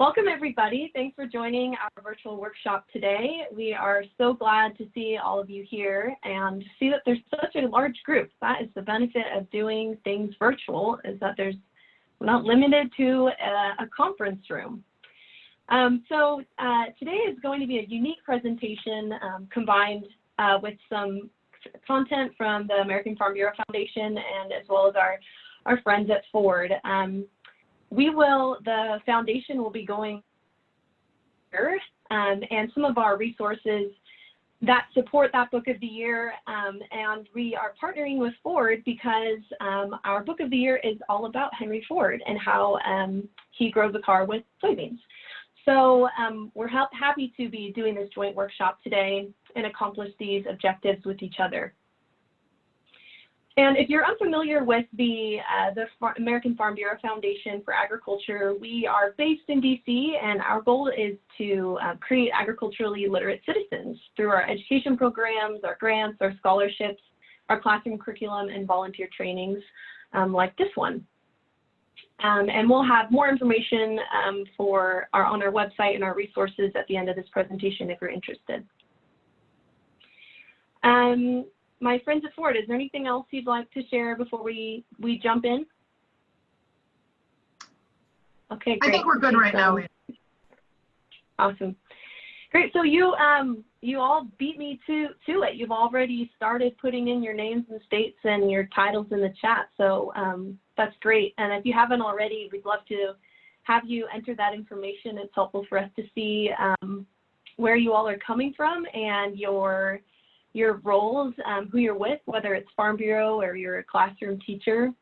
Welcome, everybody. Thanks for joining our virtual workshop today. We are so glad to see all of you here and see that there's such a large group. That is the benefit of doing things virtual, is that we're not limited to a conference room. Today is going to be a unique presentation combined with some content from the American Farm Bureau Foundation and as well as our friends at Ford. The foundation will be going here, and some of our resources that support that book of the year, and we are partnering with Ford because our book of the year is all about Henry Ford and how he grows a car with soybeans. So we're happy to be doing this joint workshop today and accomplish these objectives with each other. And if you're unfamiliar with the American Farm Bureau Foundation for Agriculture, we are based in DC, and our goal is to create agriculturally literate citizens through our education programs, our grants, our scholarships, our classroom curriculum, and volunteer trainings like this one. And we'll have more information on our website and our resources at the end of this presentation if you're interested. My friends at Ford, is there anything else you'd like to share before we jump in? Okay, great. I think we're good right now. Awesome. Great. So you all beat me to it. You've already started putting in your names and states and your titles in the chat. So that's great. And if you haven't already, we'd love to have you enter that information. It's helpful for us to see where you all are coming from and your roles, who you're with, whether it's Farm Bureau or you're a classroom teacher.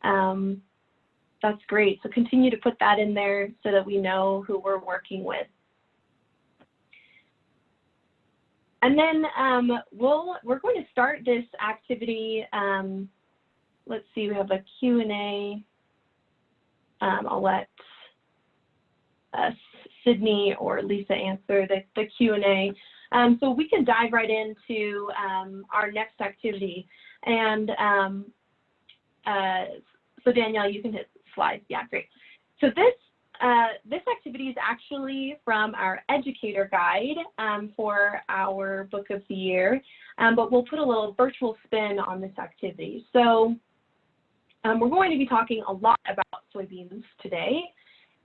That's great. So continue to put that in there so that we know who we're working with. And then we're going to start this activity. Let's see, we have a Q&A. I'll let Sydney or Lisa answer the Q&A. So we can dive right into our next activity. And so Danielle, you can hit slide. Yeah, great. So this activity is actually from our Educator guide for our book of the year, but we'll put a little virtual spin on this activity. So we're going to be talking a lot about soybeans today.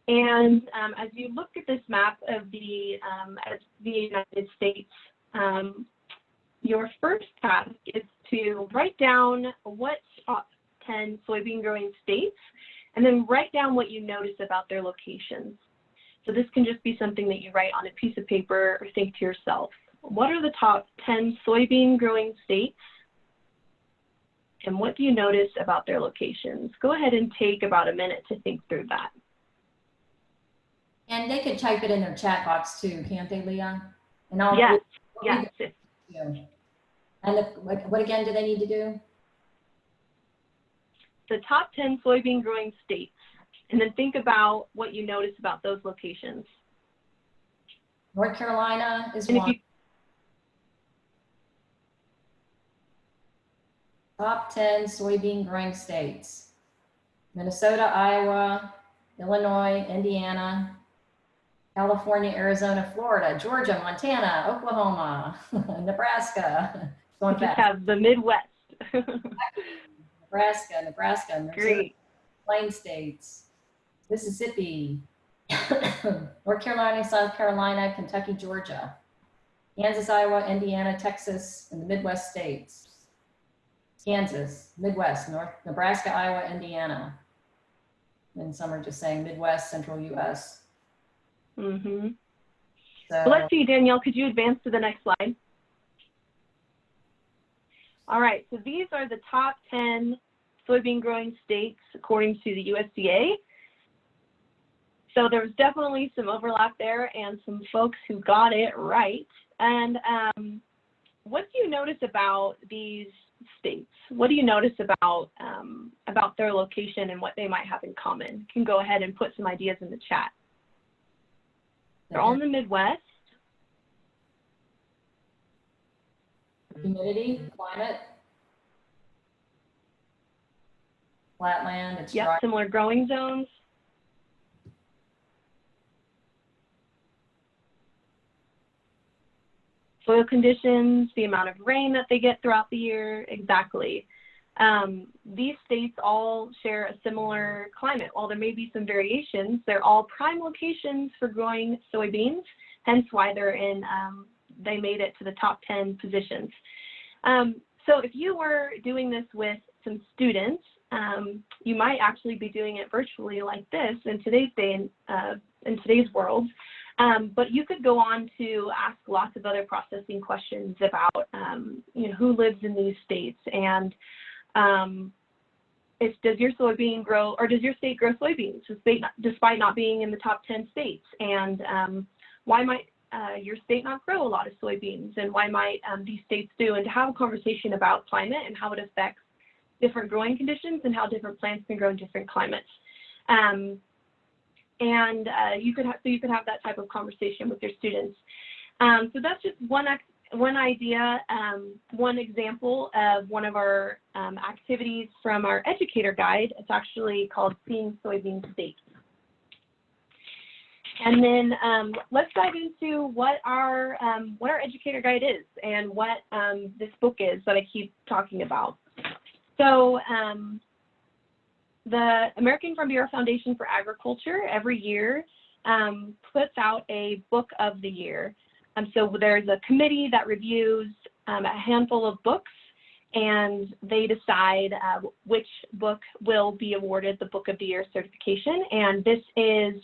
And as you look at this map of the United States, your first task is to write down what top 10 soybean growing states, and then write down what you notice about their locations. So this can just be something that you write on a piece of paper or think to yourself. What are the top 10 soybean growing states? And what do you notice about their locations? Go ahead and take about a minute to think through that. And they could type it in their chat box too, can't they, Leah? And I'll yes. And what again do they need to do? The top 10 soybean growing states, and then think about what you notice about those locations. North Carolina is one. Top 10 soybean growing states: Minnesota, Iowa, Illinois, Indiana, California, Arizona, Florida, Georgia, Montana, Oklahoma, Nebraska. We just have the Midwest. Nebraska, Missouri, Plain States, Mississippi, North Carolina, South Carolina, Kentucky, Georgia, Kansas, Iowa, Indiana, Texas, and the Midwest states. Kansas, Midwest, Nebraska, Iowa, Indiana. And some are just saying Midwest, Central U.S. Mm-hmm. So, well, let's see, Danielle, could you advance to the next slide? All right, so these are the top 10 soybean growing states according to the USDA. So there was definitely some overlap there and some folks who got it right. And what do you notice about these states? What do you notice about their location and what they might have in common? You can go ahead and put some ideas in the chat. They're all in the Midwest. Humidity, climate, flatland, it's dry. Similar growing zones. soil conditions, the amount of rain that they get throughout the year, exactly. These states all share a similar climate. While there may be some variations, they're all prime locations for growing soybeans, hence why they're in, they made it to the top 10 positions. So if you were doing this with some students, you might actually be doing it virtually like this in today's day, in today's world. But you could go on to ask lots of other processing questions about, you know, who lives in these states, and does your soybean grow, or does your state grow soybeans despite not being in the top 10 states? And why might your state not grow a lot of soybeans, and why might these states do? And to have a conversation about climate and how it affects different growing conditions and how different plants can grow in different climates. You could have that type of conversation with your students. So that's just one idea, one example of one of our activities from our Educator guide. It's actually called Seeing Soybean States. And then let's dive into what our Educator guide is and what this book is that I keep talking about. So the American Farm Bureau Foundation for Agriculture every year puts out a book of the year. So there's a committee that reviews a handful of books, and they decide which book will be awarded the Book of the Year certification. And this is,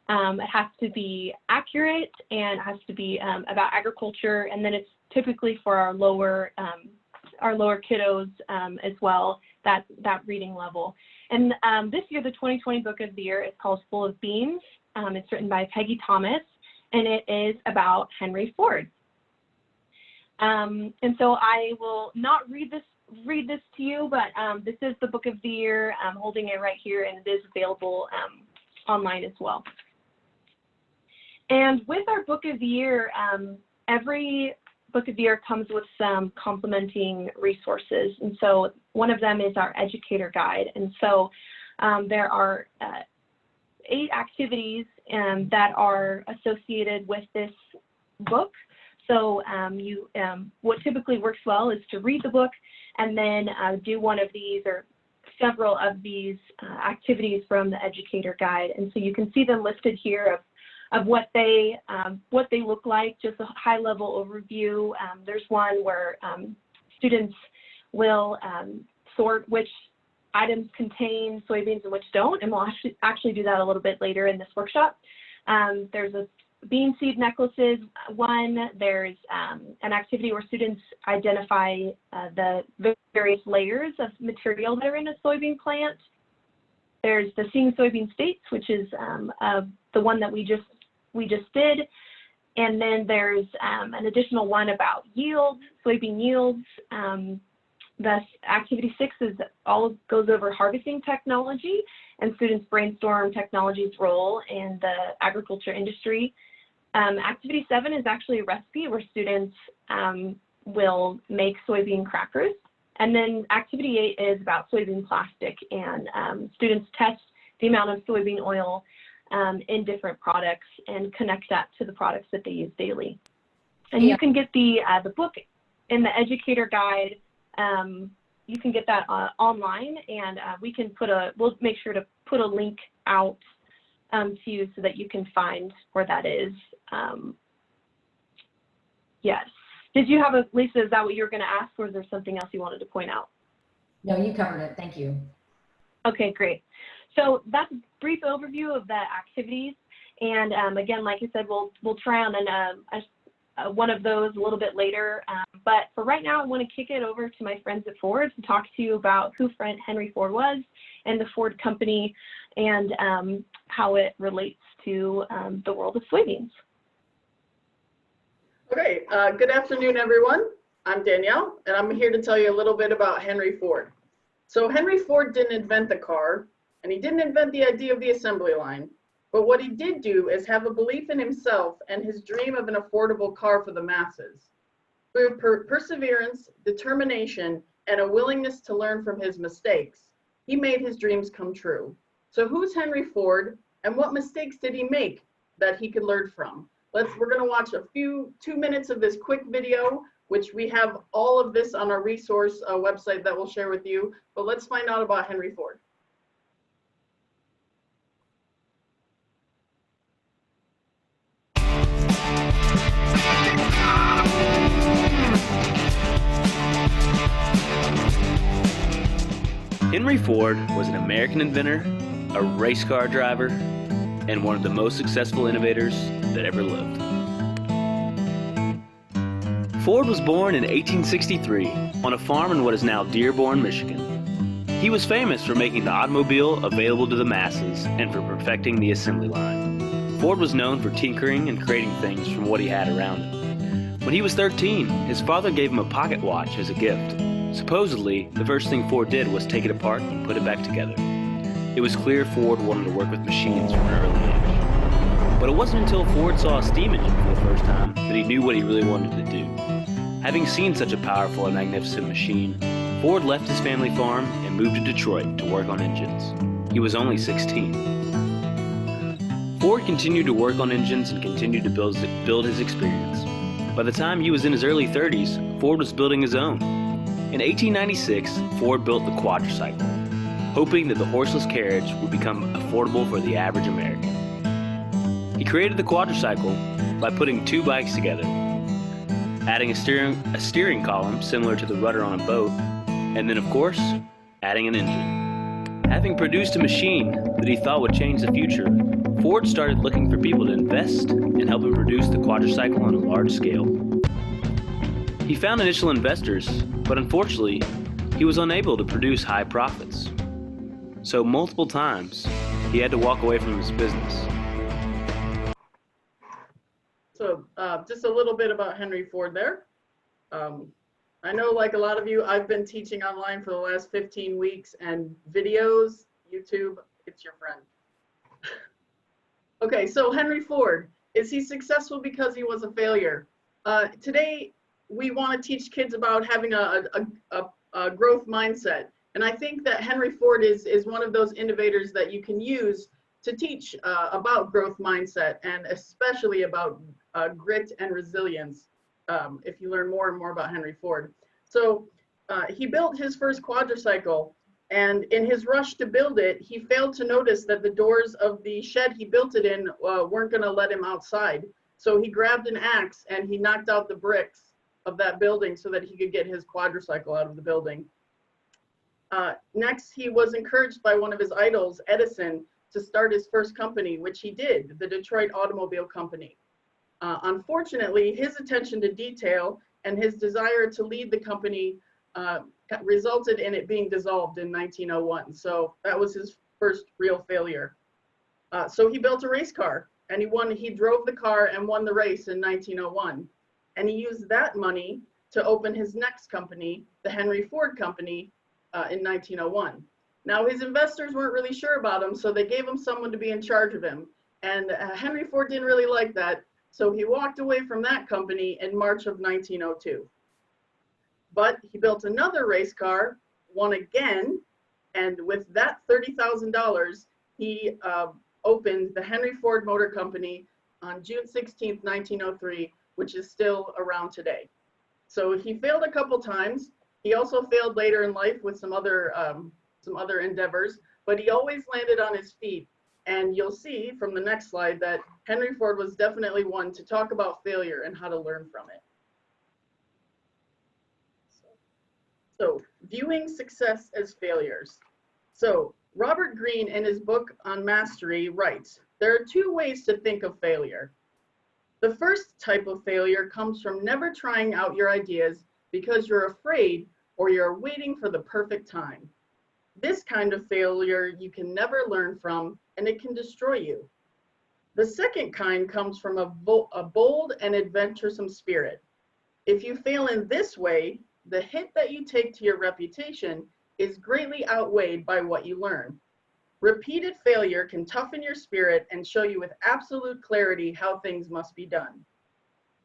it has to be accurate, and it has to be about agriculture, and then it's typically for our lower kiddos as well, that reading level. And this year, the 2020 Book of the Year is called Full of Beans. It's written by Peggy Thomas, and it is about Henry Ford. And so I will not read this to you, but this is the Book of the Year. I'm holding it right here, and it is available online as well. And with our Book of the Year, every Book of the Year comes with some complementing resources. And so one of them is our Educator guide. And so there are 8 activities that are associated with this book. So what typically works well is to read the book and then do one of these or several of these activities from the Educator guide. And so you can see them listed here of what they look like, just a high-level overview. There's one where students will sort which items contain soybeans and which don't, and we'll actually do that a little bit later in this workshop. There's a bean seed necklaces one. There's an activity where students identify the various layers of material that are in a soybean plant. There's the Seeing Soybean States, which is the one that we just did. And then there's an additional one about yields, soybean yields. Thus, activity 6 goes over harvesting technology, and students brainstorm technology's role in the agriculture industry. Activity 7 is actually a recipe where students will make soybean crackers. And then activity 8 is about soybean plastic, and students test the amount of soybean oil in different products and connect that to the products that they use daily. And you can get the book in the Educator guide. You can get that online, and we'll make sure to put a link out to you so that you can find where that is. Yes. Did you have Lisa, is that what you were going to ask, or is there something else you wanted to point out? No, you covered it. Thank you. Okay, great. So that's a brief overview of the activities. And again, like I said, we'll try on one of those a little bit later. But for right now, I want to kick it over to my friends at Ford to talk to you about who Henry Ford was and the Ford company, and how it relates to the world of soybeans. Okay, good afternoon, everyone. I'm Danielle, and I'm here to tell you a little bit about Henry Ford. So Henry Ford didn't invent the car, and he didn't invent the idea of the assembly line. But what he did do is have a belief in himself and his dream of an affordable car for the masses. Through perseverance, determination, and a willingness to learn from his mistakes, he made his dreams come true. So who's Henry Ford, and what mistakes did he make that he could learn from? we're gonna watch 2 minutes of this quick video, which we have all of this on our resource website that we'll share with you, but let's find out about Henry Ford. Henry Ford was an American inventor, a race car driver, and one of the most successful innovators that ever lived. Ford was born in 1863 on a farm in what is now Dearborn, Michigan. He was famous for making the automobile available to the masses and for perfecting the assembly line. Ford was known for tinkering and creating things from what he had around him. When he was 13, his father gave him a pocket watch as a gift. Supposedly, the first thing Ford did was take it apart and put it back together. It was clear Ford wanted to work with machines from an early age. But it wasn't until Ford saw a steam engine for the first time that he knew what he really wanted to do. Having seen such a powerful and magnificent machine, Ford left his family farm and moved to Detroit to work on engines. He was only 16. Ford continued to work on engines and continued to build his experience. By the time he was in his early 30s, Ford was building his own. In 1896, Ford built the quadricycle, hoping that the horseless carriage would become affordable for the average American. He created the quadricycle by putting 2 bikes together, adding a steering column similar to the rudder on a boat, and then, of course, adding an engine. Having produced a machine that he thought would change the future, Ford started looking for people to invest and help him produce the quadricycle on a large scale. He found initial investors, but unfortunately, he was unable to produce high profits. So multiple times, he had to walk away from his business. So just a little bit about Henry Ford there. I know, like a lot of you, I've been teaching online for the last 15 weeks, and videos, YouTube, it's your friend. Okay, so Henry Ford, is he successful because he was a failure? Today, we want to teach kids about having a growth mindset. And I think that Henry Ford is one of those innovators that you can use to teach about growth mindset, and especially about grit and resilience if you learn more and more about Henry Ford. So he built his first quadricycle, and in his rush to build it, he failed to notice that the doors of the shed he built it in weren't going to let him outside. So he grabbed an axe and he knocked out the bricks of that building so that he could get his quadricycle out of the building. Next, he was encouraged by one of his idols, Edison, to start his first company, which he did, the Detroit Automobile Company. Unfortunately, his attention to detail and his desire to lead the company resulted in it being dissolved in 1901. So that was his first real failure. So he built a race car, and he drove the car and won the race in 1901. And he used that money to open his next company, the Henry Ford Company, in 1901. Now, his investors weren't really sure about him, so they gave him someone to be in charge of him. And Henry Ford didn't really like that, so he walked away from that company in March of 1902. But he built another race car, won again, and with that $30,000, he opened the Henry Ford Motor Company on June 16th, 1903, which is still around today. So he failed a couple times. He also failed later in life with some other endeavors, but he always landed on his feet. And you'll see from the next slide that Henry Ford was definitely one to talk about failure and how to learn from it. So viewing success as failures. So Robert Greene, in his book on mastery, writes, there are 2 ways to think of failure. The first type of failure comes from never trying out your ideas because you're afraid or you're waiting for the perfect time. This kind of failure you can never learn from, and it can destroy you. The second kind comes from a bold and adventuresome spirit. If you fail in this way, the hit that you take to your reputation is greatly outweighed by what you learn. Repeated failure can toughen your spirit and show you with absolute clarity how things must be done.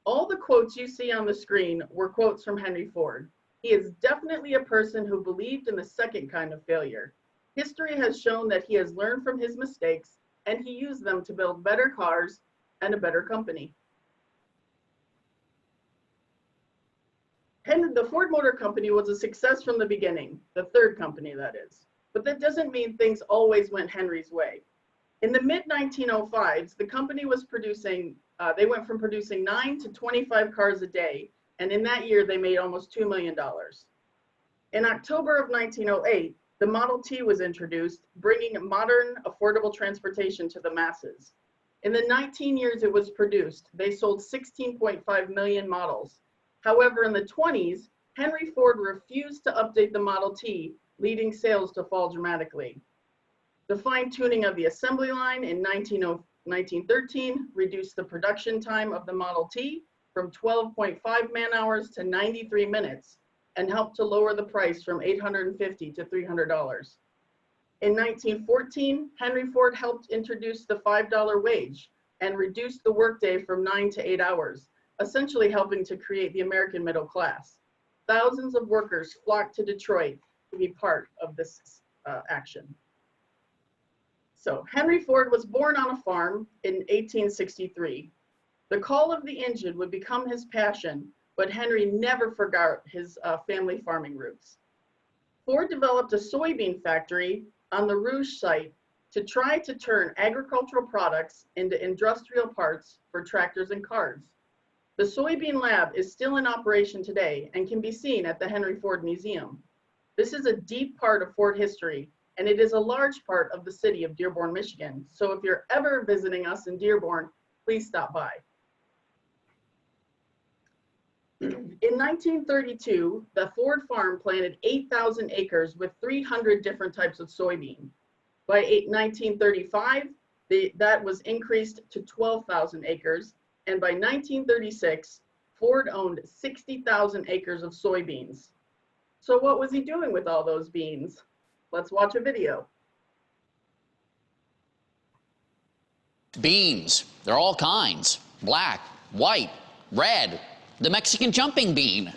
All the quotes you see on the screen were quotes from Henry Ford. He is definitely a person who believed in the second kind of failure. History has shown that he has learned from his mistakes, and he used them to build better cars and a better company. The Ford Motor Company was a success from the beginning, the third company that is. But that doesn't mean things always went Henry's way. In the mid-1905s, the company was producing, they went from producing 9 to 25 cars a day, and in that year they made almost $2 million. In October of 1908, the Model T was introduced, bringing modern, affordable transportation to the masses. In the 19 years it was produced, they sold 16.5 million models. However, in the 20s, Henry Ford refused to update the Model T, leading sales to fall dramatically. The fine-tuning of the assembly line in 1913 reduced the production time of the Model T from 12.5 man-hours to 93 minutes and helped to lower the price from $850 to $300. In 1914, Henry Ford helped introduce the $5 wage and reduced the workday from 9 to 8 hours, essentially helping to create the American middle class. Thousands of workers flocked to Detroit to be part of this action. So Henry Ford was born on a farm in 1863. The call of the engine would become his passion, but Henry never forgot his family farming roots. Ford developed a soybean factory on the Rouge site to try to turn agricultural products into industrial parts for tractors and cars. The soybean lab is still in operation today and can be seen at the Henry Ford Museum. This is a deep part of Ford history, and it is a large part of the city of Dearborn, Michigan. So if you're ever visiting us in Dearborn, please stop by. In 1932, the Ford farm planted 8,000 acres with 300 different types of soybean. By 1935, that was increased to 12,000 acres. And by 1936, Ford owned 60,000 acres of soybeans. So what was he doing with all those beans? Let's watch a video. Beans, they're all kinds. Black, white, red, the Mexican jumping bean.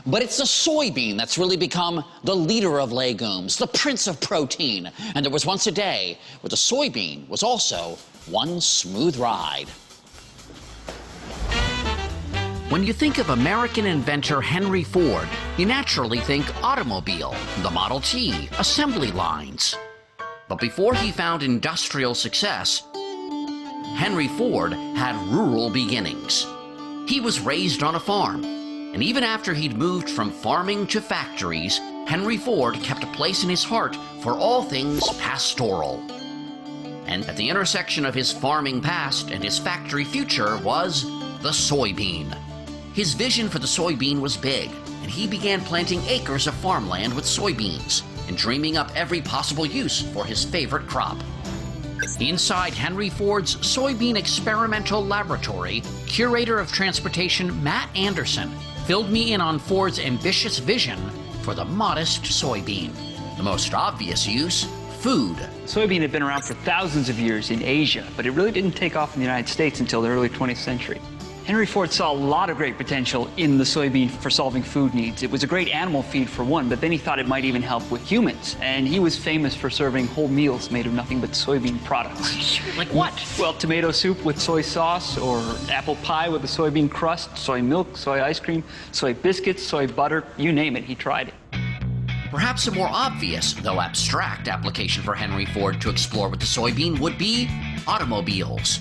But it's the soybean that's really become the leader of legumes, the prince of protein. And there was once a day where the soybean was also one smooth ride. When you think of American inventor Henry Ford, you naturally think automobile, the Model T, assembly lines. But before he found industrial success, Henry Ford had rural beginnings. He was raised on a farm, and even after he'd moved from farming to factories, Henry Ford kept a place in his heart for all things pastoral. And at the intersection of his farming past and his factory future was the soybean. His vision for the soybean was big, and he began planting acres of farmland with soybeans and dreaming up every possible use for his favorite crop. Inside Henry Ford's Soybean Experimental Laboratory, Curator of Transportation Matt Anderson filled me in on Ford's ambitious vision for the modest soybean. The most obvious use, food. Soybean had been around for thousands of years in Asia, but it really didn't take off in the United States until the early 20th century. Henry Ford saw a lot of great potential in the soybean for solving food needs. It was a great animal feed for one, but then he thought it might even help with humans. And he was famous for serving whole meals made of nothing but soybean products. Like what? Well, tomato soup with soy sauce, or apple pie with a soybean crust, soy milk, soy ice cream, soy biscuits, soy butter, you name it, he tried it. Perhaps a more obvious, though abstract, application for Henry Ford to explore with the soybean would be automobiles.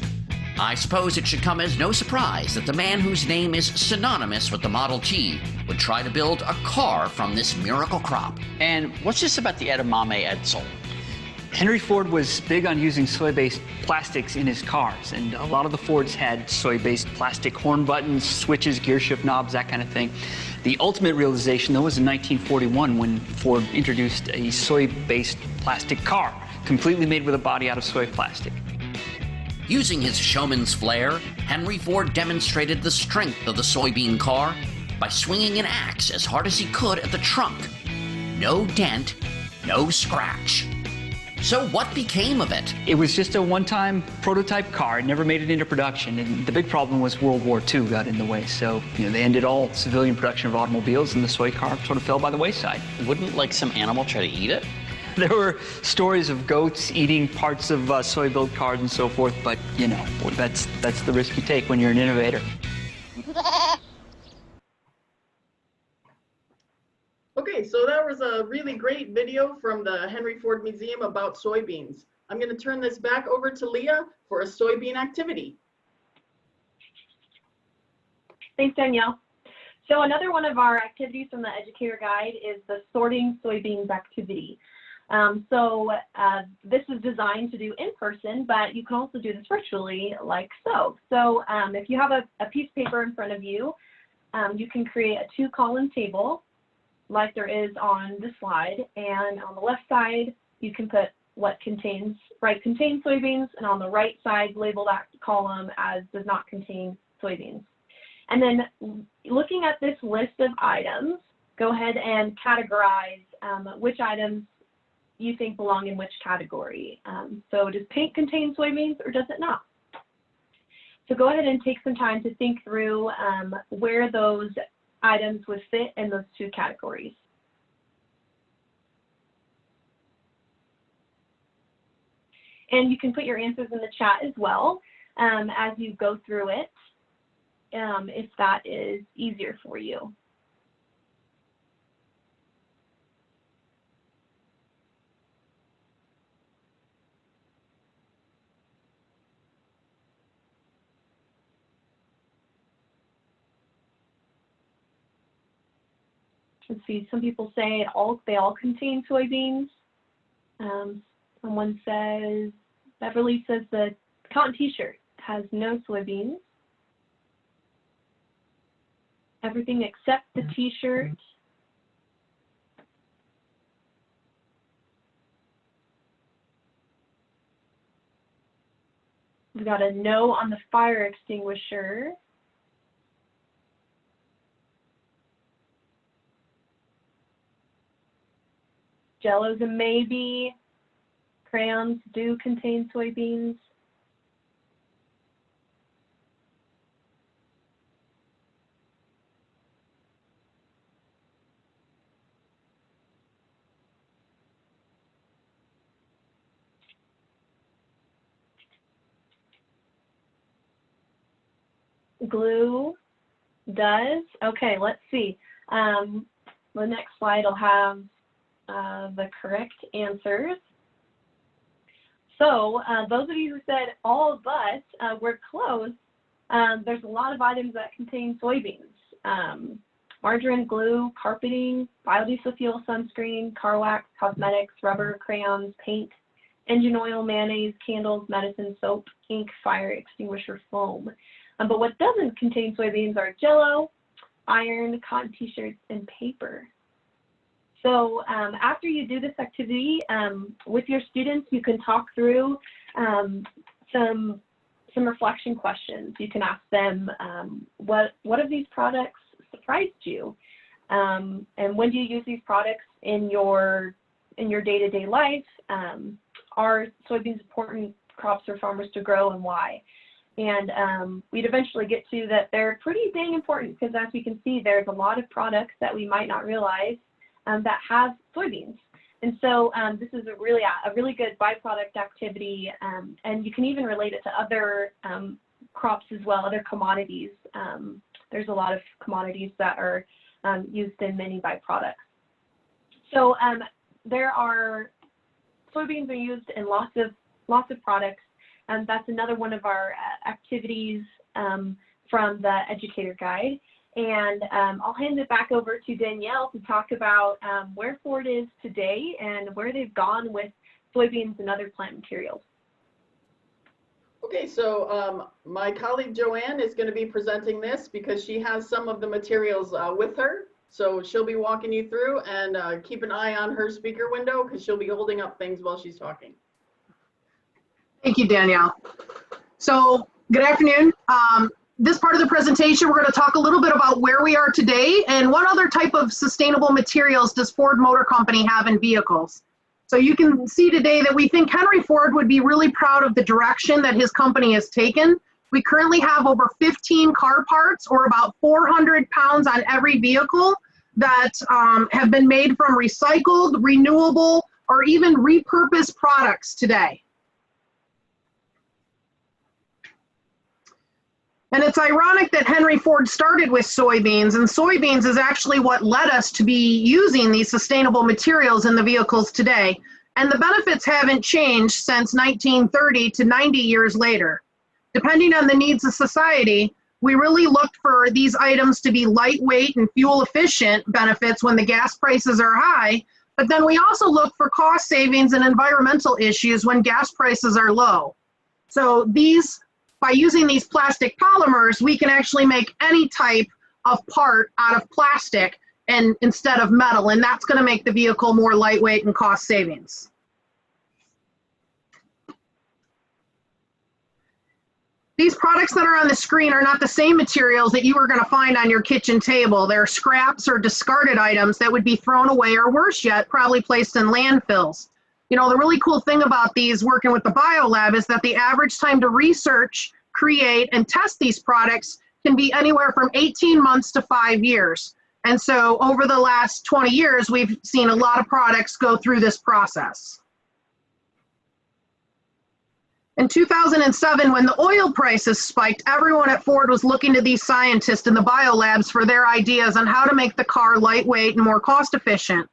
I suppose it should come as no surprise that the man whose name is synonymous with the Model T would try to build a car from this miracle crop. And what's this about the edamame edsel? Henry Ford was big on using soy-based plastics in his cars, and a lot of the Fords had soy-based plastic horn buttons, switches, gear shift knobs, that kind of thing. The ultimate realization, though, was in 1941 when Ford introduced a soy-based plastic car, completely made with a body out of soy plastic. Using his showman's flair, Henry Ford demonstrated the strength of the soybean car by swinging an axe as hard as he could at the trunk. No dent, no scratch. So what became of it? It was just a one-time prototype car. It never made it into production, and the big problem was World War II got in the way. So, they ended all civilian production of automobiles, and the soy car sort of fell by the wayside. Wouldn't like some animal try to eat it? There were stories of goats eating parts of soy-built cars and so forth, but, that's the risk you take when you're an innovator. So that was a really great video from the Henry Ford Museum about soybeans. I'm going to turn this back over to Leah for a soybean activity. Thanks, Danielle. So another one of our activities from the Educator Guide is the sorting soybeans activity. This is designed to do in person, but you can also do this virtually like so. So if you have a piece of paper in front of you, you can create a 2-column table like there is on the slide. And on the left side, you can put what contains soybeans, and on the right side, label that column as does not contain soybeans. And then looking at this list of items, go ahead and categorize which items you think belong in which category. So does paint contain soybeans or does it not? So go ahead and take some time to think through where those items would fit in those 2 categories. And you can put your answers in the chat as well as you go through it, if that is easier for you. Let's see, some people say they all contain soybeans. Someone says, Beverly says the cotton t-shirt has no soybeans. Everything except the t-shirt. We got a no on the fire extinguisher. Jello's a maybe. Crayons do contain soybeans. Glue does. Okay, let's see. The next slide will have the correct answers. So those of you who said all but were close, there's a lot of items that contain soybeans. Margarine, glue, carpeting, biodiesel fuel, sunscreen, car wax, cosmetics, rubber, crayons, paint, engine oil, mayonnaise, candles, medicine, soap, ink, fire extinguisher, foam. But what doesn't contain soybeans are Jello, iron, cotton t-shirts, and paper. So after you do this activity with your students, you can talk through some reflection questions. You can ask them, what of these products surprised you? And when do you use these products in your day-to-day life? Are soybeans important crops for farmers to grow, and why? And we'd eventually get to that they're pretty dang important, because as we can see, there's a lot of products that we might not realize that have soybeans. And so this is a really good byproduct activity, and you can even relate it to other crops as well, other commodities. There's a lot of commodities that are used in many byproducts. So soybeans are used in lots of products, and that's another one of our activities from the Educator Guide. And I'll hand it back over to Danielle to talk about where Ford is today and where they've gone with soybeans and other plant materials. Okay, so my colleague Joanne is going to be presenting this because she has some of the materials with her. So she'll be walking you through, and keep an eye on her speaker window because she'll be holding up things while she's talking. Thank you, Danielle. So good afternoon. This part of the presentation, we're going to talk a little bit about where we are today and what other type of sustainable materials does Ford Motor Company have in vehicles. So you can see today that we think Henry Ford would be really proud of the direction that his company has taken. We currently have over 15 car parts, or about 400 pounds on every vehicle, that have been made from recycled, renewable, or even repurposed products today. And it's ironic that Henry Ford started with soybeans, and soybeans is actually what led us to be using these sustainable materials in the vehicles today. And the benefits haven't changed since 1930 to 90 years later. Depending on the needs of society, we really looked for these items to be lightweight and fuel efficient benefits when the gas prices are high, but then we also look for cost savings and environmental issues when gas prices are low. So by using these plastic polymers, we can actually make any type of part out of plastic and instead of metal, and that's going to make the vehicle more lightweight and cost savings. These products that are on the screen are not the same materials that you are going to find on your kitchen table. They're scraps or discarded items that would be thrown away, or worse yet, probably placed in landfills. You know, the really cool thing about these working with the biolab is that the average time to research, create, and test these products can be anywhere from 18 months to 5 years. And so over the last 20 years, we've seen a lot of products go through this process. In 2007, when the oil prices spiked, everyone at Ford was looking to these scientists in the biolabs for their ideas on how to make the car lightweight and more cost efficient.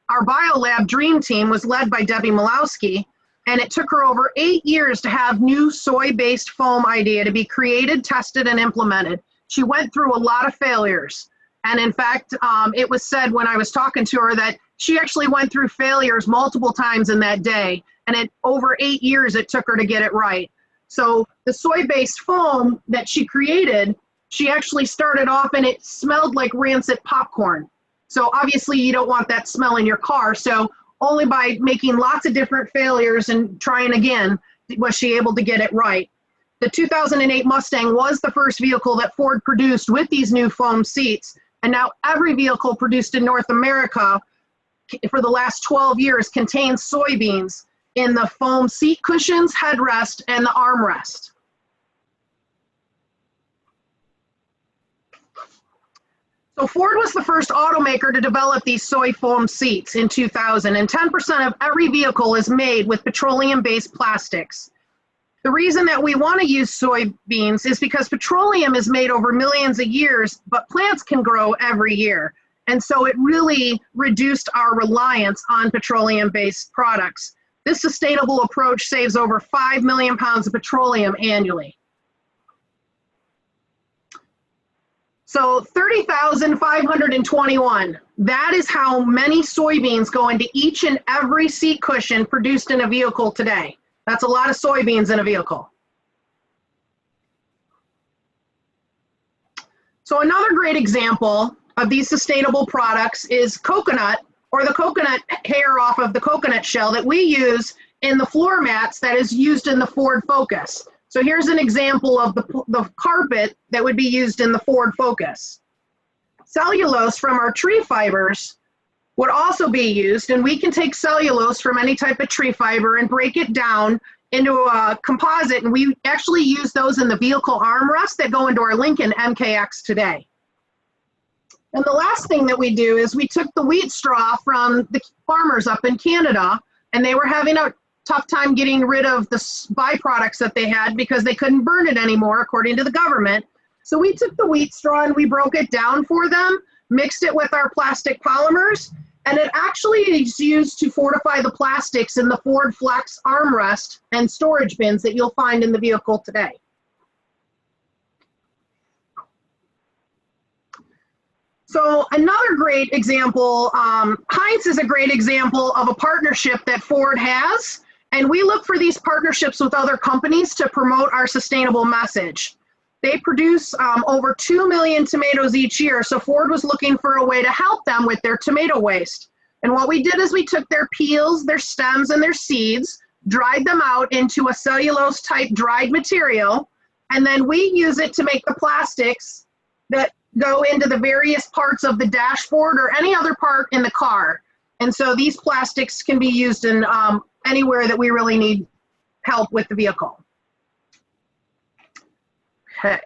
Our biolab dream team was led by Debbie Malowski, and it took her over 8 years to have new soy-based foam idea to be created, tested, and implemented. She went through a lot of failures. And in fact, it was said when I was talking to her that she actually went through failures multiple times in that day. And over 8 years, it took her to get it right. So the soy-based foam that she created, she actually started off and it smelled like rancid popcorn. So obviously you don't want that smell in your car. So only by making lots of different failures and trying again was she able to get it right. The 2008 Mustang was the first vehicle that Ford produced with these new foam seats. And now every vehicle produced in North America for the last 12 years contains soybeans in the foam seat cushions, headrest, and the armrest. So Ford was the first automaker to develop these soy foam seats in 2000, and 10% of every vehicle is made with petroleum-based plastics. The reason that we want to use soybeans is because petroleum is made over millions of years, but plants can grow every year. And so it really reduced our reliance on petroleum-based products. This sustainable approach saves over 5 million pounds of petroleum annually. So 30,521, that is how many soybeans go into each and every seat cushion produced in a vehicle today. That's a lot of soybeans in a vehicle. So another great example of these sustainable products is coconut, or the coconut hair off of the coconut shell that we use in the floor mats that is used in the Ford Focus. So here's an example of the carpet that would be used in the Ford Focus. Cellulose from our tree fibers would also be used, and we can take cellulose from any type of tree fiber and break it down into a composite, and we actually use those in the vehicle armrests that go into our Lincoln MKX today. And the last thing that we do is we took the wheat straw from the farmers up in Canada, and they were having a tough time getting rid of the byproducts that they had because they couldn't burn it anymore, according to the government. So we took the wheat straw and we broke it down for them, mixed it with our plastic polymers, and it actually is used to fortify the plastics in the Ford Flex armrest and storage bins that you'll find in the vehicle today. So another great example, Heinz is a great example of a partnership that Ford has, and we look for these partnerships with other companies to promote our sustainable message. They produce over 2 million tomatoes each year, so Ford was looking for a way to help them with their tomato waste. And what we did is we took their peels, their stems, and their seeds, dried them out into a cellulose type dried material, and then we use it to make the plastics that go into the various parts of the dashboard or any other part in the car. And so these plastics can be used in anywhere that we really need help with the vehicle. Okay.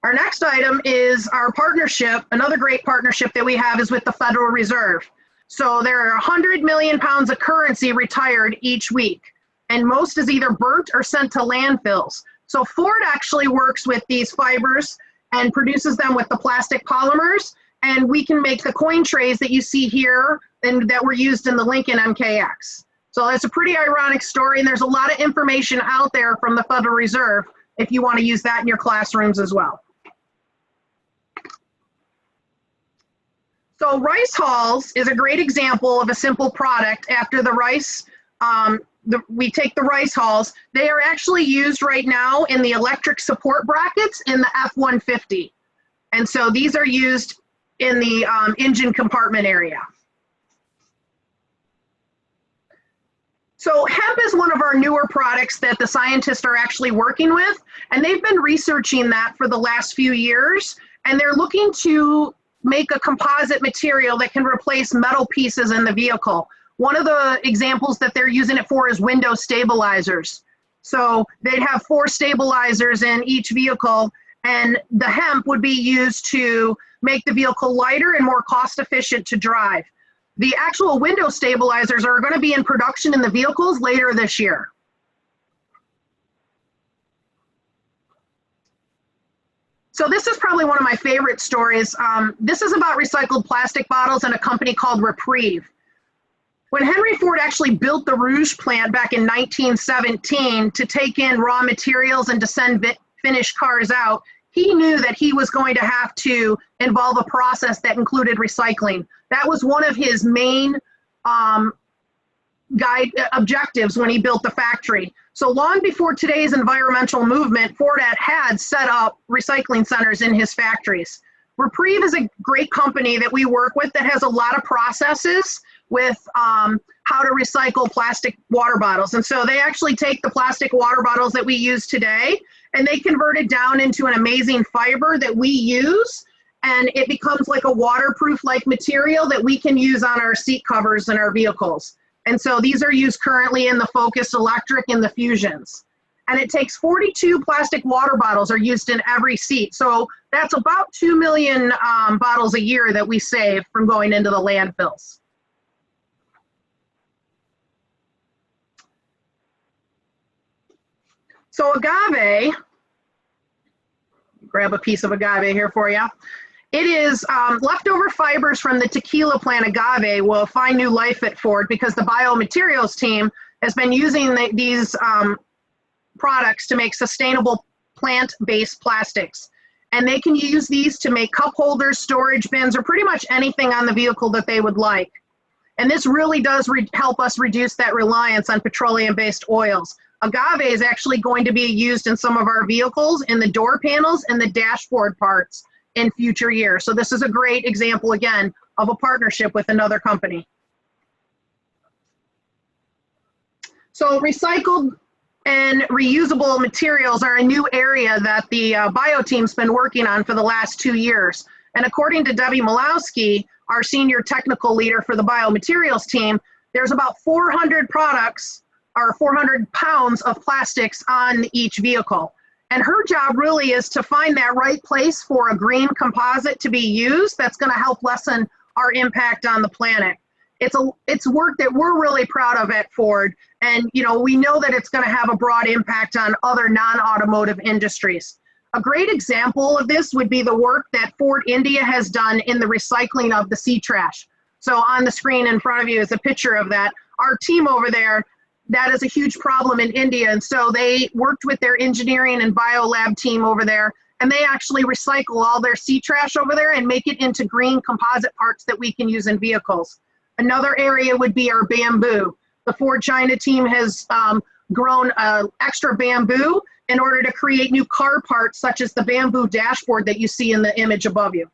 Our next item is our partnership. Another great partnership that we have is with the Federal Reserve. So there are 100 million pounds of currency retired each week, and most is either burnt or sent to landfills. So Ford actually works with these fibers and produces them with the plastic polymers, and we can make the coin trays that you see here and that were used in the Lincoln MKX. So it's a pretty ironic story, and there's a lot of information out there from the Federal Reserve if you want to use that in your classrooms as well. So rice hulls is a great example of a simple product. After the rice, we take the rice hulls. They are actually used right now in the electric support brackets in the F-150. And so these are used in the engine compartment area. So hemp is one of our newer products that the scientists are actually working with, and they've been researching that for the last few years, and they're looking to make a composite material that can replace metal pieces in the vehicle. One of the examples that they're using it for is window stabilizers. So they'd have 4 stabilizers in each vehicle, and the hemp would be used to make the vehicle lighter and more cost efficient to drive. The actual window stabilizers are going to be in production in the vehicles later this year. So this is probably one of my favorite stories. This is about recycled plastic bottles and a company called REPREVE. When Henry Ford actually built the Rouge plant back in 1917 to take in raw materials and to send finished cars out, he knew that he was going to have to involve a process that included recycling. That was one of his main objectives when he built the factory. So long before today's environmental movement, Ford had set up recycling centers in his factories. REPREVE is a great company that we work with that has a lot of processes with how to recycle plastic water bottles. And so they actually take the plastic water bottles that we use today and they convert it down into an amazing fiber that we use, and it becomes like a waterproof like material that we can use on our seat covers in our vehicles. And so these are used currently in the Focus Electric and the Fusions. And it takes 42 plastic water bottles are used in every seat. So that's about 2 million bottles a year that we save from going into the landfills. So agave, grab a piece of agave here for you. It is leftover fibers from the tequila plant agave will find new life at Ford because the biomaterials team has been using these products to make sustainable plant-based plastics. And they can use these to make cup holders, storage bins, or pretty much anything on the vehicle that they would like. And this really does help us reduce that reliance on petroleum-based oils. Agave is actually going to be used in some of our vehicles in the door panels and the dashboard parts in future years. So this is a great example, again, of a partnership with another company. So recycled and reusable materials are a new area that the bio team's been working on for the last 2 years. And according to Debbie Malowski, our senior technical leader for the biomaterials team, there's about 400 products or 400 pounds of plastics on each vehicle. And her job really is to find that right place for a green composite to be used that's going to help lessen our impact on the planet. It's work that we're really proud of at Ford, and we know that it's going to have a broad impact on other non-automotive industries. A great example of this would be the work that Ford India has done in the recycling of the sea trash. So on the screen in front of you is a picture of that. Our team over there, that is a huge problem in India, and so they worked with their engineering and biolab team over there, and they actually recycle all their sea trash over there and make it into green composite parts that we can use in vehicles. Another area would be our bamboo. The Ford China team has grown extra bamboo in order to create new car parts, such as the bamboo dashboard that you see in the image above you.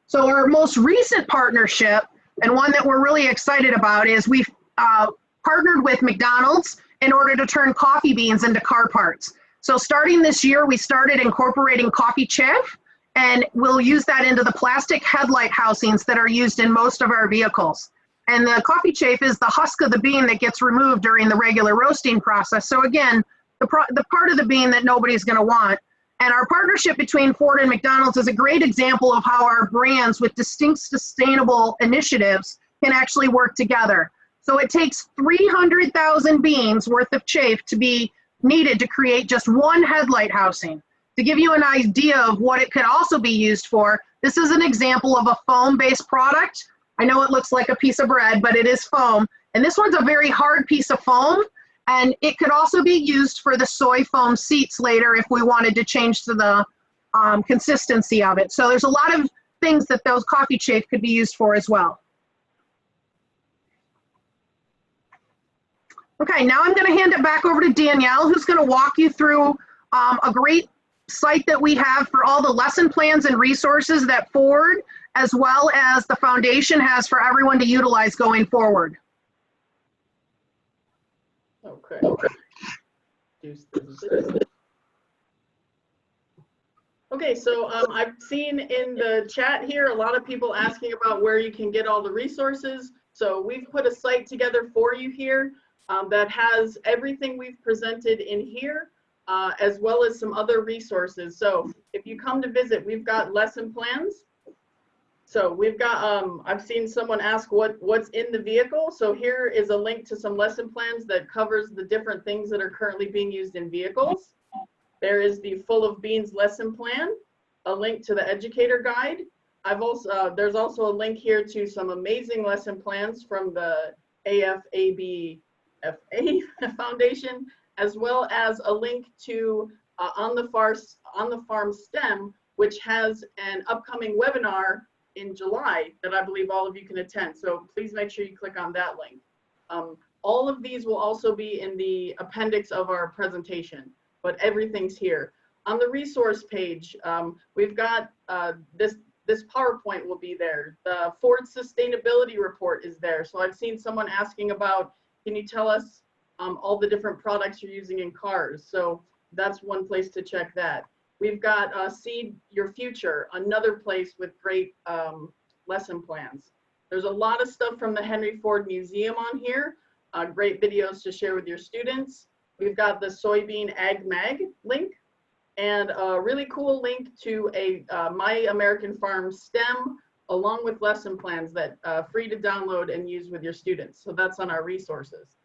So our most recent partnership, and one that we're really excited about, is we've partnered with McDonald's in order to turn coffee beans into car parts. So starting this year, we started incorporating coffee chaff, and we'll use that into the plastic headlight housings that are used in most of our vehicles. And the coffee chaff is the husk of the bean that gets removed during the regular roasting process. So again, the part of the bean that nobody's going to want. And our partnership between Ford and McDonald's is a great example of how our brands with distinct sustainable initiatives can actually work together. So it takes 300,000 beans worth of chaff to be needed to create just one headlight housing. To give you an idea of what it could also be used for, this is an example of a foam-based product. I know it looks like a piece of bread, but it is foam. And this one's a very hard piece of foam, and it could also be used for the soy foam seats later if we wanted to change to the consistency of it. So there's a lot of things that those coffee chaff could be used for as well. Okay, now I'm going to hand it back over to Danielle, who's going to walk you through a great site that we have for all the lesson plans and resources that Ford, as well as the foundation, has for everyone to utilize going forward. Okay. Okay, so I've seen in the chat here a lot of people asking about where you can get all the resources. So we've put a site together for you here that has everything we've presented in here, as well as some other resources. So if you come to visit, we've got lesson plans. So we've got, I've seen someone ask what's in the vehicle. So here is a link to some lesson plans that covers the different things that are currently being used in vehicles. There is the Full of Beans lesson plan, a link to the Educator guide. There's also a link here to some amazing lesson plans from the AFBFA Foundation, as well as a link to On the Farm STEM, which has an upcoming webinar in July that I believe all of you can attend. So please make sure you click on that link. All of these will also be in the appendix of our presentation, but everything's here. On the resource page, we've got this PowerPoint will be there. The Ford Sustainability Report is there. So I've seen someone asking about, can you tell us all the different products you're using in cars? So that's one place to check that. We've got Seed Your Future, another place with great lesson plans. There's a lot of stuff from the Henry Ford Museum on here, great videos to share with your students. We've got the Soybean Ag Mag link, and a really cool link to a My American Farm STEM, along with lesson plans that free to download and use with your students. So that's on our resources.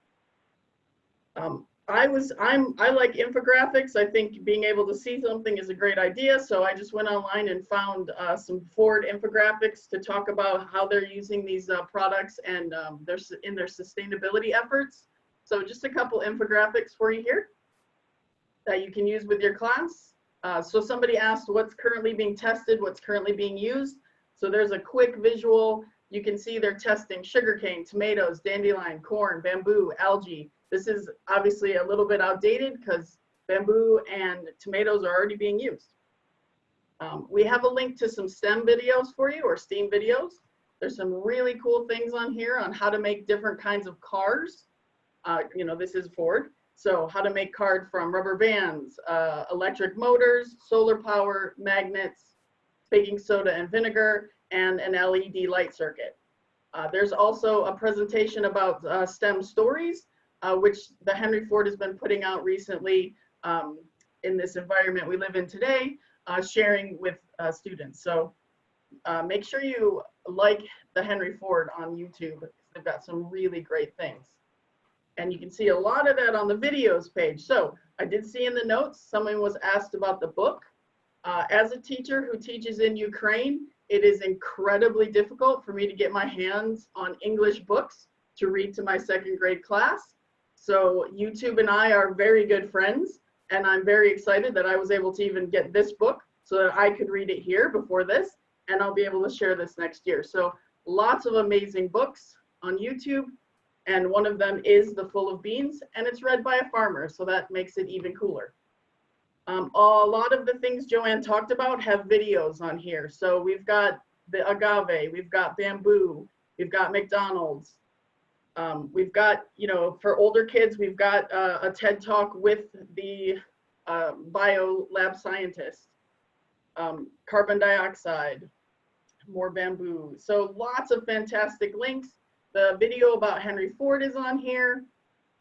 I like infographics. I think being able to see something is a great idea. So I just went online and found some Ford infographics to talk about how they're using these products and in their sustainability efforts. So just a couple infographics for you here that you can use with your class. So somebody asked what's currently being tested, what's currently being used. So there's a quick visual. You can see they're testing sugarcane, tomatoes, dandelion, corn, bamboo, algae. This is obviously a little bit outdated because bamboo and tomatoes are already being used. We have a link to some STEM videos for you, or STEAM videos. There's some really cool things on here on how to make different kinds of cars. You know, this is Ford. So how to make cars from rubber bands, electric motors, solar power, magnets, baking soda and vinegar, and an LED light circuit. There's also a presentation about STEM stories, which the Henry Ford has been putting out recently in this environment we live in today, sharing with students. So make sure you like the Henry Ford on YouTube. They've got some really great things. And you can see a lot of that on the videos page. So I did see in the notes, someone was asked about the book. As a teacher who teaches in Ukraine, it is incredibly difficult for me to get my hands on English books to read to my second grade class. So YouTube and I are very good friends, and I'm very excited that I was able to even get this book so that I could read it here before this, and I'll be able to share this next year. So lots of amazing books on YouTube, and one of them is The Full of Beans, and it's read by a farmer, so that makes it even cooler. A lot of the things Joanne talked about have videos on here. So we've got the agave, we've got bamboo, we've got McDonald's. We've got, you know, for older kids, we've got a TED Talk with the bio lab scientist, carbon dioxide, more bamboo. So lots of fantastic links. The video about Henry Ford is on here,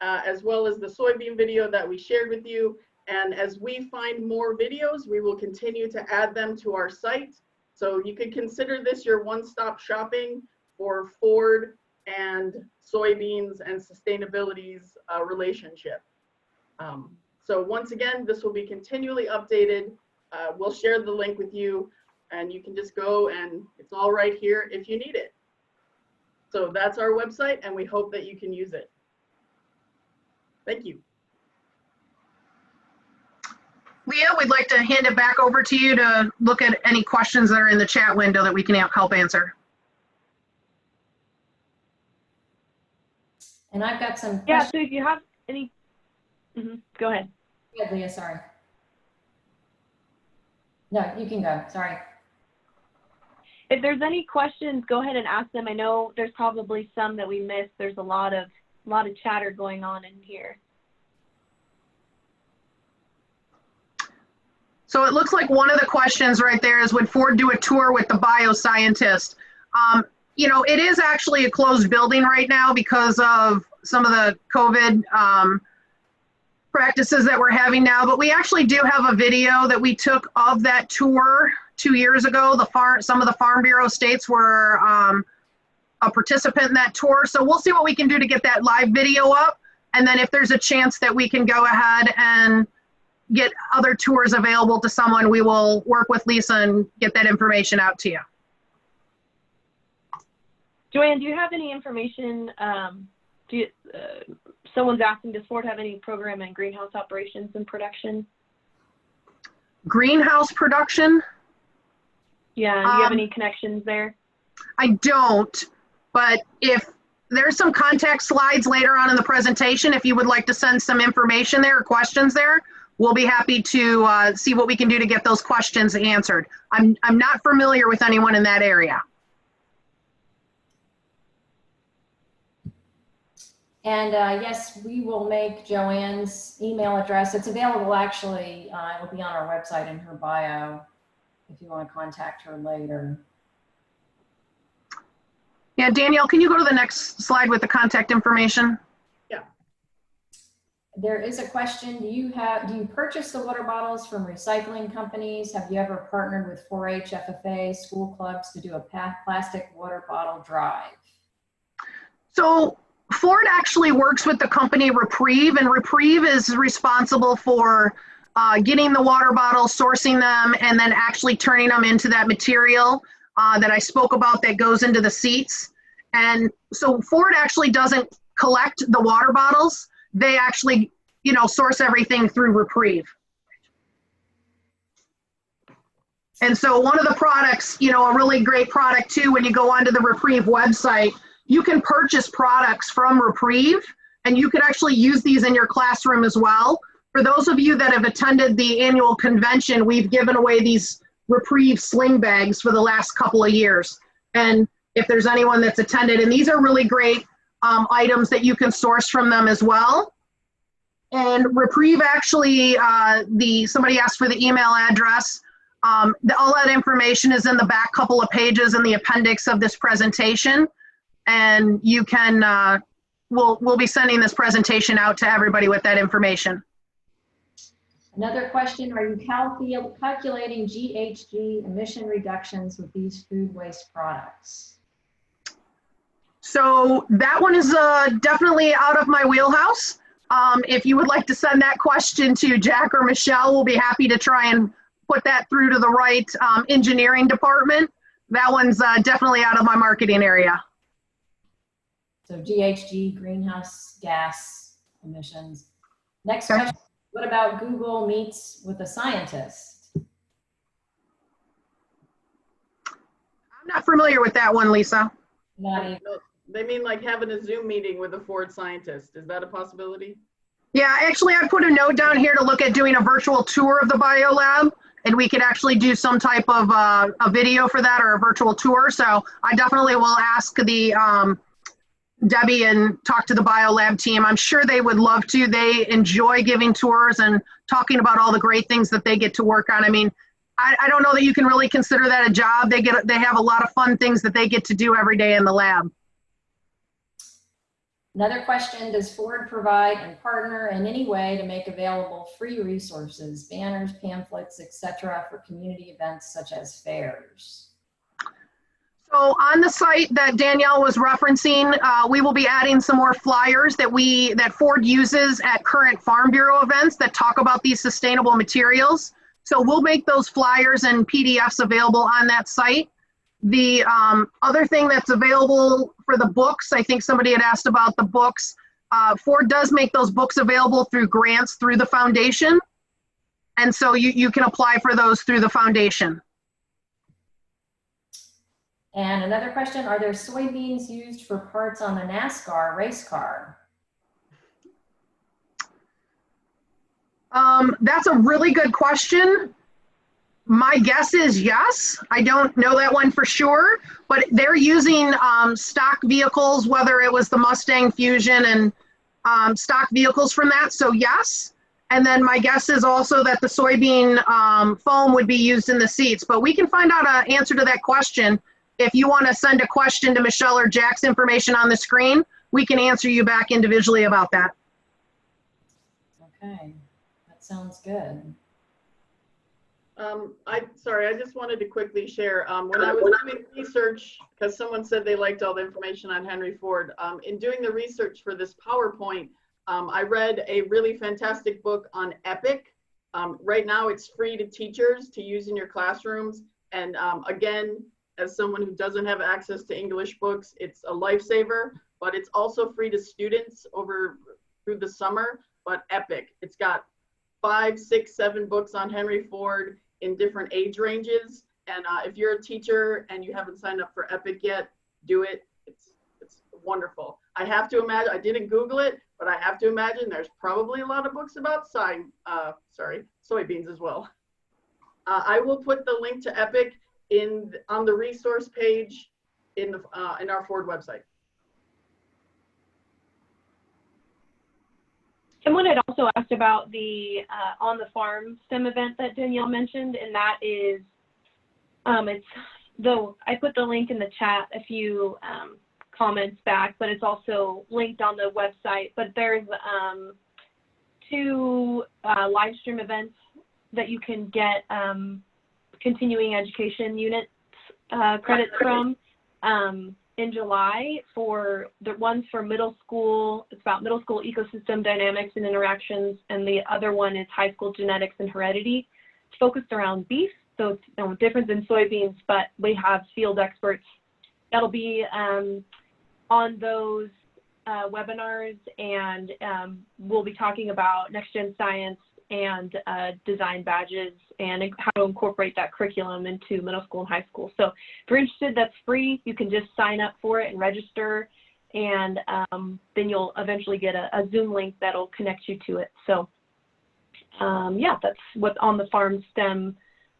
as well as the soybean video that we shared with you. And as we find more videos, we will continue to add them to our site. So you could consider this your one-stop shopping for Ford and soybeans and sustainability's relationship. So once again, this will be continually updated. We'll share the link with you, and you can just go, and it's all right here if you need it. So that's our website, and we hope that you can use it. Thank you. Leah, we'd like to hand it back over to you to look at any questions that are in the chat window that we can help answer. And I've got some Yeah, questions. so if you have any, go ahead. Yeah, Leah, sorry. No, you can go, sorry. If there's any questions, go ahead and ask them. I know there's probably some that we missed. There's a lot of chatter going on in here. So it looks like one of the questions right there is, would Ford do a tour with the bioscientist? You know, it is actually a closed building right now because of some of the COVID practices that we're having now, but we actually do have a video that we took of that tour 2 years ago. Some of the Farm Bureau states were a participant in that tour. So we'll see what we can do to get that live video up. And then if there's a chance that we can go ahead and get other tours available to someone, we will work with Lisa and get that information out to you. Joanne, do you have any information? Someone's asking, does Ford have any program in greenhouse operations and production? Greenhouse production? Yeah, do you have any connections there? I don't, but if there's some contact slides later on in the presentation, if you would like to send some information there or questions there, we'll be happy to see what we can do to get those questions answered. I'm not familiar with anyone in that area. And yes, we will make Joanne's email address. It's available actually, it will be on our website in her bio if you want to contact her later. Yeah, Danielle, can you go to the next slide with the contact information? Yeah. There is a question, do you purchase the water bottles from recycling companies? Have you ever partnered with 4-H, FFA, school clubs to do a plastic water bottle drive? So Ford actually works with the company REPREVE, and REPREVE is responsible for getting the water bottles, sourcing them, and then actually turning them into that material that I spoke about that goes into the seats. And so Ford actually doesn't collect the water bottles. They actually, you know, source everything through REPREVE. And so one of the products, you know, a really great product too, when you go onto the REPREVE website, you can purchase products from REPREVE, and you can actually use these in your classroom as well. For those of you that have attended the annual convention, we've given away these REPREVE sling bags for the last couple of years. And if there's anyone that's attended, and these are really great items that you can source from them as well. And REPREVE actually, somebody asked for the email address. All that information is in the back couple of pages in the appendix of this presentation. And you can, we'll be sending this presentation out to everybody with that information. Another question, are you calculating GHG emission reductions with these food waste products? So that one is definitely out of my wheelhouse. If you would like to send that question to Jack or Michelle, we'll be happy to try and put that through to the right engineering department. That one's definitely out of my marketing area. So GHG, greenhouse gas emissions. Next question, what about Google meets with a scientist? I'm not familiar with that one, Lisa. Not even. They mean like having a Zoom meeting with a Ford scientist. Is that a possibility? Yeah, actually I put a note down here to look at doing a virtual tour of the biolab, and we could actually do some type of a video for that or a virtual tour. So I definitely will ask the Debbie and talk to the biolab team. I'm sure they would love to. They enjoy giving tours and talking about all the great things that they get to work on. I mean, I don't know that you can really consider that a job. They have a lot of fun things that they get to do every day in the lab. Another question, does Ford provide and partner in any way to make available free resources, banners, pamphlets, etc., for community events such as fairs? So on the site that Danielle was referencing, we will be adding some more flyers that Ford uses at current Farm Bureau events that talk about these sustainable materials. So we'll make those flyers and PDFs available on that site. The other thing that's available for the books, I think somebody had asked about the books. Ford does make those books available through grants through the foundation. And so you can apply for those through the foundation. And another question, are there soybeans used for parts on the NASCAR race car? That's a really good question. My guess is yes. I don't know that one for sure, but they're using stock vehicles, whether it was the Mustang Fusion and stock vehicles from that, so yes. And then my guess is also that the soybean foam would be used in the seats, but we can find out an answer to that question. If you want to send a question to Michelle or Jack's information on the screen, we can answer you back individually about that. Okay, that sounds good. Sorry, I just wanted to quickly share. When I was doing research, because someone said they liked all the information on Henry Ford, in doing the research for this PowerPoint, I read a really fantastic book on EPIC. Right now it's free to teachers to use in your classrooms. And again, as someone who doesn't have access to English books, it's a lifesaver, but it's also free to students through the summer. But EPIC, it's got 5, 6, 7 books on Henry Ford in different age ranges. And if you're a teacher and you haven't signed up for EPIC yet, do it. It's wonderful. I have to imagine, I didn't Google it, but I have to imagine there's probably a lot of books about soybeans as well. I will put the link to EPIC on the resource page in our Ford website. Someone had also asked about the on the farm STEM event that Danielle mentioned, and that is, I put the link in the chat a few comments back, but it's also linked on the website. But there's 2 live stream events that you can get continuing education units credits from in July. For the ones for middle school, it's about middle school ecosystem dynamics and interactions, and the other one is high school genetics and heredity. It's focused around beef, so it's different than soybeans, but we have field experts that'll be on those webinars, and we'll be talking about next gen science and design badges and how to incorporate that curriculum into middle school and high school. So if you're interested, that's free. You can just sign up for it and register, and then you'll eventually get a Zoom link that'll connect you to it. So yeah, that's what on the farm STEM,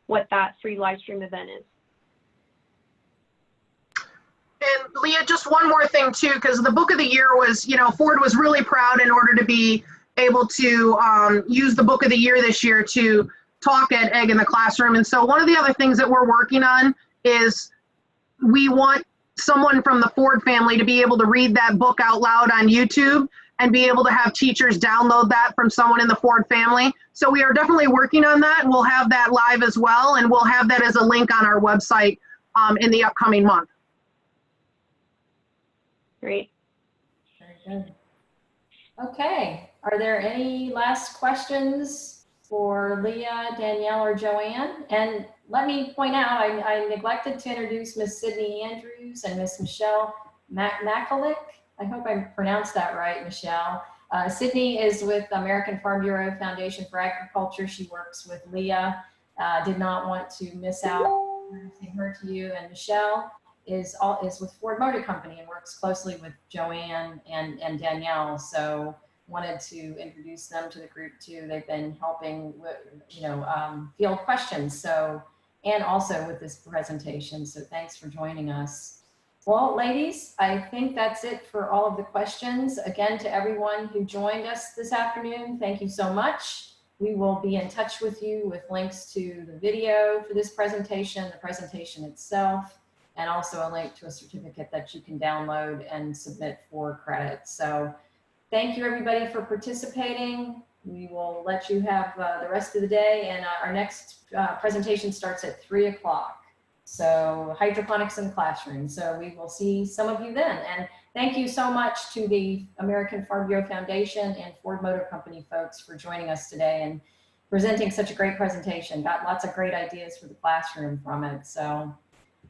what that free live stream event is. And Leah, just one more thing too, because the book of the year was, Ford was really proud in order to be able to use the book of the year this year to talk at Egg in the Classroom. And so one of the other things that we're working on is we want someone from the Ford family to be able to read that book out loud on YouTube and be able to have teachers download that from someone in the Ford family. So we are definitely working on that. We'll have that live as well, and we'll have that as a link on our website in the upcoming month. Great. Very good. Okay, are there any last questions for Leah, Danielle, or Joanne? And let me point out, I neglected to introduce Miss Sydney Andrews and Miss Michelle Makalik. I hope I pronounced that right, Michelle. Sydney is with American Farm Bureau Foundation for Agriculture. She works with Leah. Did not want to miss out introducing her to you. And Michelle is with Ford Motor Company and works closely with Joanne and Danielle. So wanted to introduce them to the group too. They've been helping with, field questions. So, and also with this presentation. So thanks for joining us. Well, ladies, I think that's it for all of the questions. Again, to everyone who joined us this afternoon, thank you so much. We will be in touch with you with links to the video for this presentation, the presentation itself, and also a link to a certificate that you can download and submit for credit. So thank you everybody for participating. We will let you have the rest of the day, and our next presentation starts at 3 o'clock. So hydroponics in the classroom. So we will see some of you then. And thank you so much to the American Farm Bureau Foundation and Ford Motor Company folks for joining us today and presenting such a great presentation. Got lots of great ideas for the classroom from it. So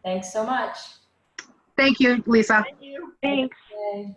thanks so much. Thank you, Lisa. Thank you. Thanks. Okay.